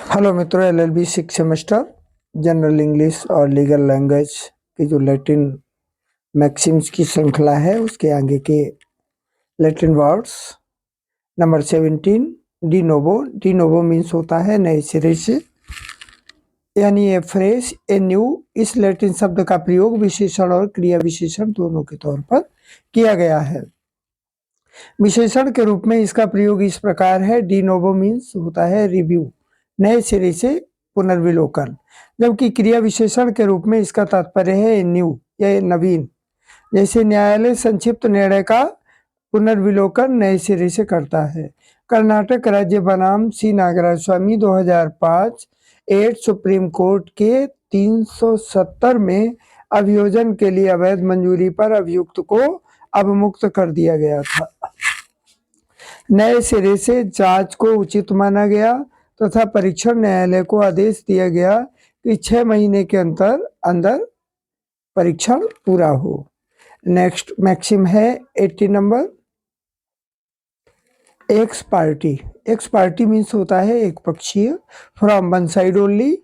Hello मित्रों, LLB 6 semester general English और legal language की जो लैटिन मैक्सिम्स की श्रृंखला है उसके आगे के Latin words. Number 17 de novo. De novo means होता है नए सिरे से, यानी ए फ्रेश, ए न्यू। इस लैटिन शब्द का प्रयोग विशेषण और क्रिया विशेषण दोनों के तौर पर किया गया है। विशेषण के रूप में इसका प्रयोग इस प्रकार है, डी नोवो मीन्स होता है रिव्यू, नए सिरे से पुनर्विलोकन। जबकि क्रिया विशेषण के रूप में इसका तात्पर्य है न्यू या नवीन। जैसे न्यायालय संक्षिप्त निर्णय का पुनर्विलोकन नए सिरे से करता है। कर्नाटक राज्य बनाम सी नागराज स्वामी 2005 8 सुप्रीम कोर्ट के 370 में अभियोजन के लिए अवैध मंजूरी पर अभियुक्त को अवमुक्त कर दिया गया था। नए सिरे से जांच को उचित माना गया तथा परीक्षण न्यायालय को आदेश दिया गया कि 6 महीने के अंदर परीक्षण पूरा हो। नेक्स्ट मैक्सिम है 80 number, x party. X party means होता है एक पक्षीय, फ्रॉम वन साइड ओनली।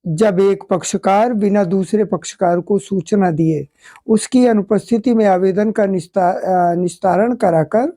जब एक पक्षकार बिना दूसरे पक्षकार को सूचना दिए उसकी अनुपस्थिति में आवेदन का निस्तारण कराकर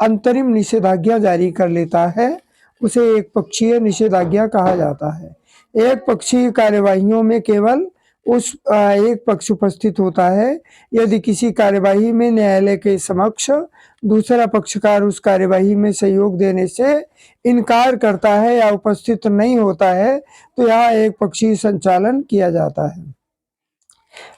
अंतरिम निषेधाज्ञा जारी कर लेता है, उसे एक पक्षीय निषेधाज्ञा कहा जाता है। एक पक्षीय कार्यवाहियों में केवल उस एक पक्ष उपस्थित होता है। यदि किसी कार्यवाही में न्यायालय के समक्ष दूसरा पक्षकार उस कार्यवाही में सहयोग देने से इनकार करता है या उपस्थित नहीं होता है तो यहाँ एक पक्षीय संचालन किया जाता है।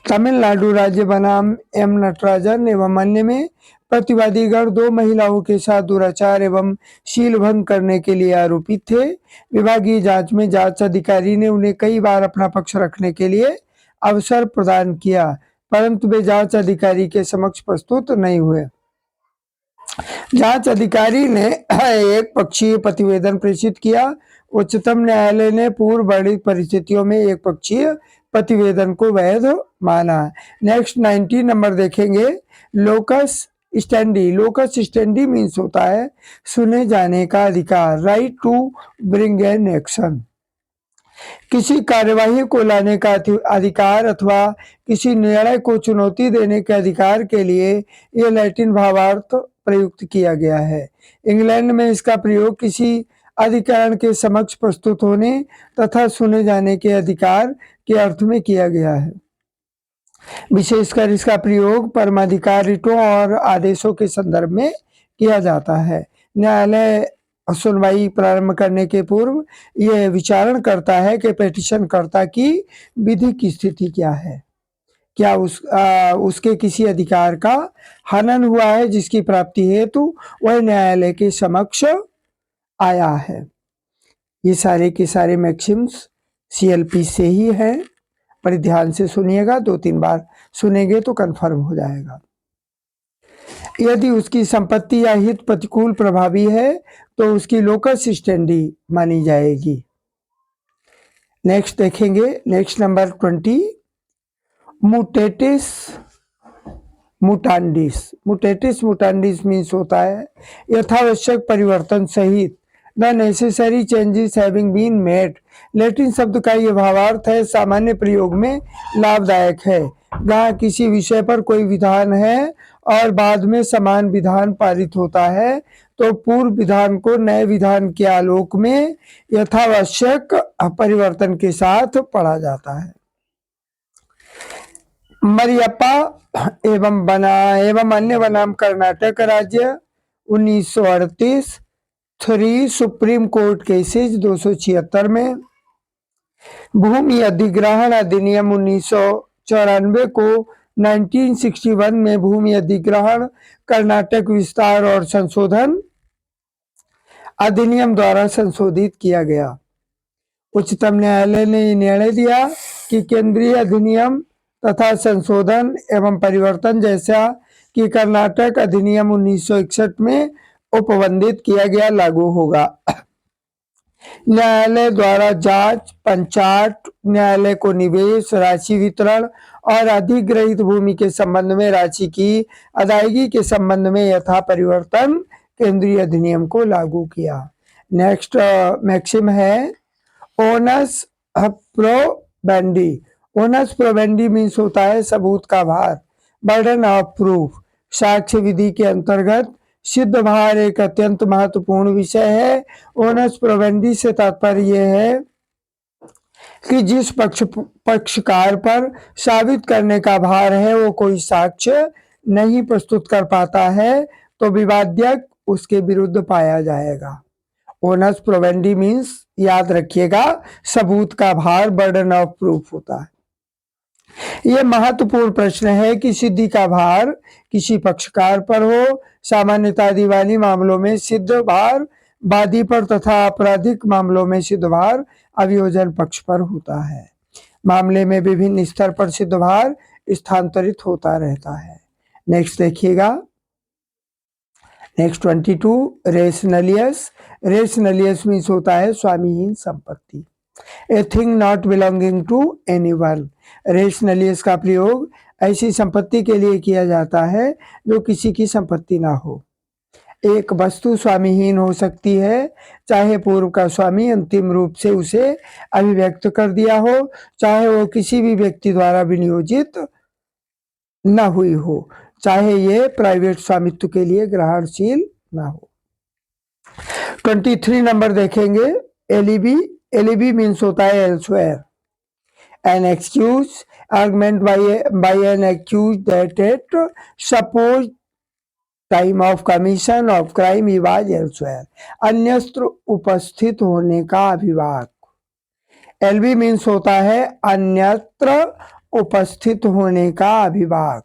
तमिलनाडु राज्य बनाम एम नटराजन एवं अन्य में प्रतिवादीगण 2 महिलाओं के साथ दुराचार एवं शील भंग करने के लिए आरोपित थे। विभागीय जांच में जांच अधिकारी ने उन्हें कई बार अपना पक्ष रखने के लिए अवसर प्रदान किया, परंतु वे जांच अधिकारी के समक्ष प्रस्तुत नहीं हुए। जांच अधिकारी ने एक पक्षीय प्रतिवेदन प्रेषित किया। उच्चतम न्यायालय ने पूर्व वर्णित परिस्थितियों में एक पक्षीय प्रतिवेदन को वैध माना। नेक्स्ट 90 नंबर देखेंगे, locus standi. Locus standi means होता है सुने जाने का अधिकार, right to bring an action. किसी कार्यवाही को लाने का अधिकार अथवा किसी निर्णय को चुनौती देने के अधिकार के लिए यह लैटिन भावार्थ प्रयुक्त किया गया है। इंग्लैंड में इसका प्रयोग किसी अधिकरण के समक्ष प्रस्तुत होने तथा सुने जाने के अधिकार के अर्थ में किया गया है। विशेषकर इसका प्रयोग परमाधिकार रिटों और आदेशों के संदर्भ में किया जाता है। न्यायालय सुनवाई प्रारंभ करने के पूर्व यह विचारण करता है कि पिटीशनकर्ता की विधि की स्थिति क्या है, क्या उसके किसी अधिकार का हनन हुआ है जिसकी प्राप्ति हेतु वह न्यायालय के समक्ष आया है। ये सारे के सारे मैक्सिम्स सीएलपी से ही है, पर ध्यान से सुनिएगा, 2-3 बार सुनेंगे तो कंफर्म हो जाएगा। यदि उसकी संपत्ति या हित प्रतिकूल प्रभावी है तो उसकी लोकस स्टैंडी मानी जाएगी। नेक्स्ट देखेंगे, next number 20, mutatis mutandis. Mutatis mutandis means होता है यथावश्यक परिवर्तन सहित, the necessary changes having been made. Latin शब्द का यह भावार्थ है सामान्य प्रयोग में लाभदायक है। जहाँ किसी विषय पर कोई विधान है और बाद में समान विधान पारित होता है तो पूर्व विधान को नए विधान के आलोक में यथावश्यक परिवर्तन के साथ पढ़ा जाता है। मरियप्पा एवं अन्य बनाम कर्नाटक राज्य 1938 3 सुप्रीम कोर्ट केसेज 276 में। भूमि अधिग्रहण अधिनियम 1994 को 1961 में भूमि अधिग्रहण कर्नाटक विस्तार और संशोधन अधिनियम द्वारा संशोधित किया गया। उच्चतम न्यायालय ने निर्णय दिया कि केंद्रीय अधिनियम तथा संशोधन एवं परिवर्तन जैसा कि कर्नाटक अधिनियम 1961 में उपबंधित किया गया लागू होगा। न्यायालय द्वारा जांच, पंचाट न्यायालय को निवेश, राशि वितरण और अधिग्रहित भूमि के संबंध में राशि की अदायगी के संबंध में यथा परिवर्तन केंद्रीय अधिनियम को लागू किया। नेक्स्ट मैक्सिम है, ओनस प्रोबेंडी। ओनस प्रोबेंडी मीन्स होता है सबूत का भार, बर्डन ऑफ प्रूफ। साक्ष्य विधि के अंतर्गत सिद्ध भार एक अत्यंत महत्वपूर्ण विषय है। ओनस प्रोबेंडी से तात्पर्य यह है कि जिस पक्षकार पर साबित करने का भार है वो कोई साक्ष्य नहीं प्रस्तुत कर पाता है तो विवाद्यक उसके विरुद्ध पाया जाएगा। ओनस प्रोबेंडी मीन्स याद रखिएगा सबूत का भार, बर्डन ऑफ प्रूफ होता है। यह महत्वपूर्ण प्रश्न है कि सिद्धि का भार किसी पक्षकार पर हो। सामान्यतः दीवानी मामलों में सिद्ध भार वादी पर तथा आपराधिक मामलों में सिद्ध भार अभियोजन पक्ष पर होता है। मामले में विभिन्न स्तर पर सिद्ध भार स्थानांतरित होता रहता है। नेक्स्ट देखिएगा, नेक्स्ट 22 रेशनलियस। रेशनलियस मीन्स होता है स्वामीहीन संपत्ति, a thing not belonging to anyone. रेशनलियस का प्रयोग ऐसी संपत्ति के लिए किया जाता है जो किसी की संपत्ति ना हो। एक वस्तु स्वामीहीन हो सकती है चाहे पूर्व का स्वामी अंतिम रूप से उसे अभिव्यक्त कर दिया हो, चाहे वो किसी भी व्यक्ति द्वारा विनियोजित न हुई हो, चाहे ये प्राइवेट स्वामित्व के लिए ग्रहणशील ना हो। 23 नंबर देखेंगे, एलिबी। एलिबी मीन्स होता है elsewhere. An excuse argument by an accuse that at suppose time of commission of crime he was elsewhere. अन्यत्र उपस्थित होने का अभिवाद। एलबी मीन्स होता है अन्यत्र उपस्थित होने का अभिवाद।